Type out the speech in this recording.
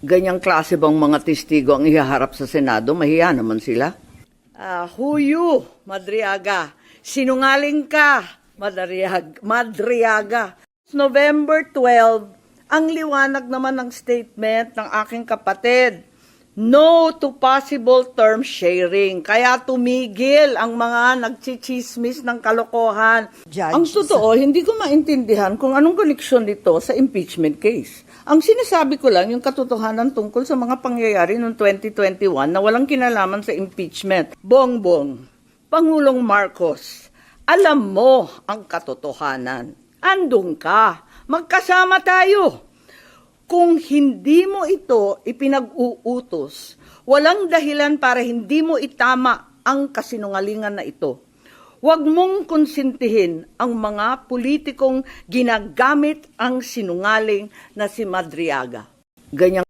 Ganyang klase bang mga testigo ang ihaharap sa Senado? Mahiya naman sila. Huyu, Madriaga. Sinungaling ka, Madriaga. November 12, ang liwanag naman ng statement ng aking kapatid. No to possible term sharing. Kaya tumigil ang mga nagchichismis ng kalokohan. Ang totoo, hindi ko maintindihan kung anong koneksyon nito sa impeachment case. Ang sinasabi ko lang yung katotohanan tungkol sa mga pangyayari noong 2021 na walang kinalaman sa impeachment. Bongbong, Pangulong Marcos, alam mo ang katotohanan. Andun ka. Magkasama tayo. Kung hindi mo ito ipinag-uutos, walang dahilan para hindi mo itama ang kasinungalingan na ito. Huwag mong konsintihin ang mga politikong ginagamit ang sinungaling na si Madriaga. Ganyang